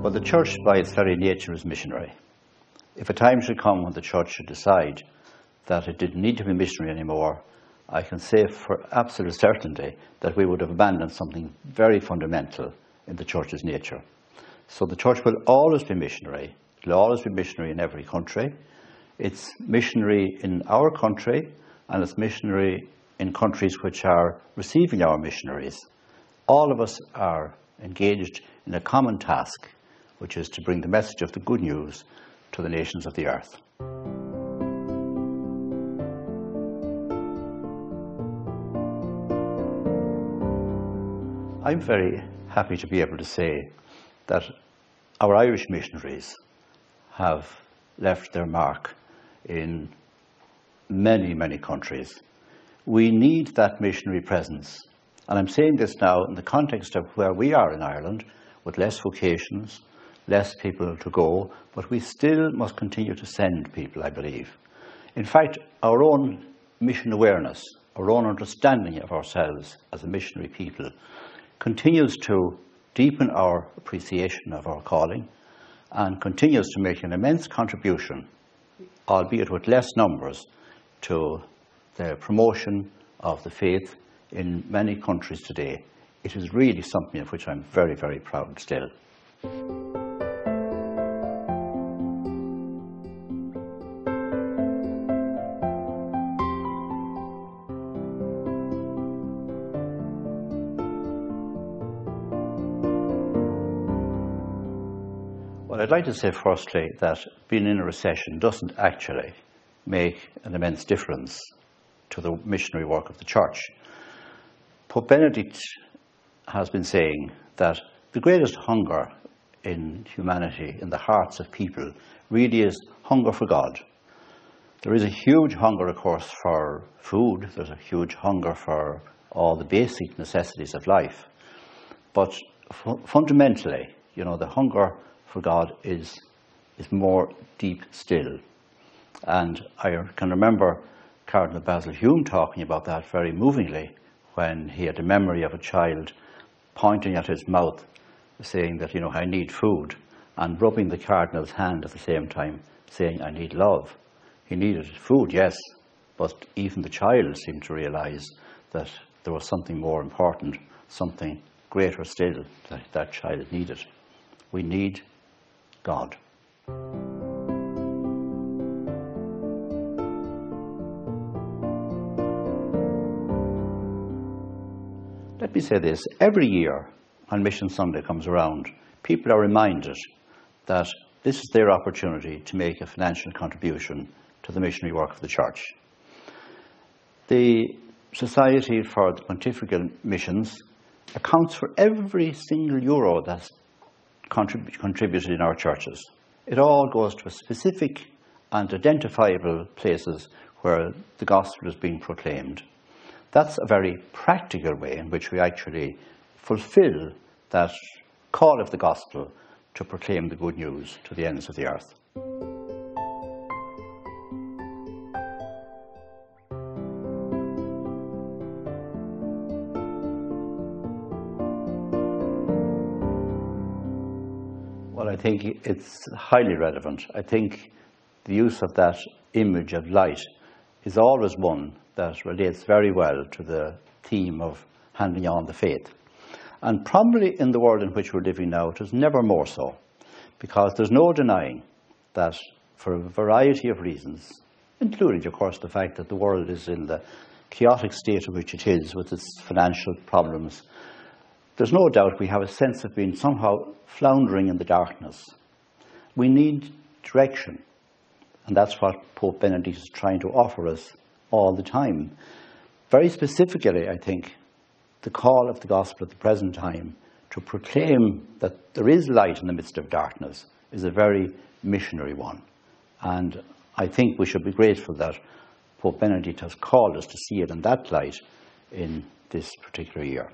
Well, the church by its very nature is missionary. If a time should come when the church should decide that it didn't need to be missionary anymore, I can say for absolute certainty that we would have abandoned something very fundamental in the church's nature. So the church will always be missionary. It will always be missionary in every country. It's missionary in our country, and it's missionary in countries which are receiving our missionaries. All of us are engaged in a common task, which is to bring the message of the good news to the nations of the earth. I'm very happy to be able to say that our Irish missionaries have left their mark in many, many countries. We need that missionary presence. And I'm saying this now in the context of where we are in Ireland, with less vocations, less people to go, but we still must continue to send people, I believe. In fact, our own mission awareness, our own understanding of ourselves as a missionary people continues to deepen our appreciation of our calling and continues to make an immense contribution, albeit with less numbers, to the promotion of the faith in many countries today. It is really something of which I'm very, very proud still. Well, I'd like to say firstly that being in a recession doesn't actually make an immense difference to the missionary work of the church. Pope Benedict has been saying that the greatest hunger in humanity, in the hearts of people, really is hunger for God. There is a huge hunger, of course, for food. There's a huge hunger for all the basic necessities of life. But fundamentally, the hunger for God is more deep still. And I can remember Cardinal Basil Hume talking about that very movingly when he had a memory of a child pointing at his mouth, saying that, I need food, and rubbing the Cardinal's hand at the same time, saying, I need love. He needed food, yes, but even the child seemed to realize that there was something more important, something greater still that child needed. We need God. Let me say this, every year when Mission Sunday comes around, people are reminded that this is their opportunity to make a financial contribution to the missionary work of the church. The Society for the Pontifical Missions accounts for every single euro that's contributed in our churches. It all goes to a specific and identifiable places where the gospel is being proclaimed. That's a very practical way in which we actually fulfill that call of the gospel to proclaim the good news to the ends of the earth. Well, I think it's highly relevant. I think the use of that image of light is always one that relates very well to the theme of handing on the faith. And probably in the world in which we're living now, it is never more so, because there's no denying that for a variety of reasons, including, of course, the fact that the world is in the chaotic state in which it is with its financial problems, there's no doubt we have a sense of being somehow floundering in the darkness. We need direction, and that's what Pope Benedict is trying to offer us all the time. Very specifically, I think, the call of the gospel at the present time to proclaim that there is light in the midst of darkness is a very missionary one. And I think we should be grateful that Pope Benedict has called us to see it in that light in this particular year.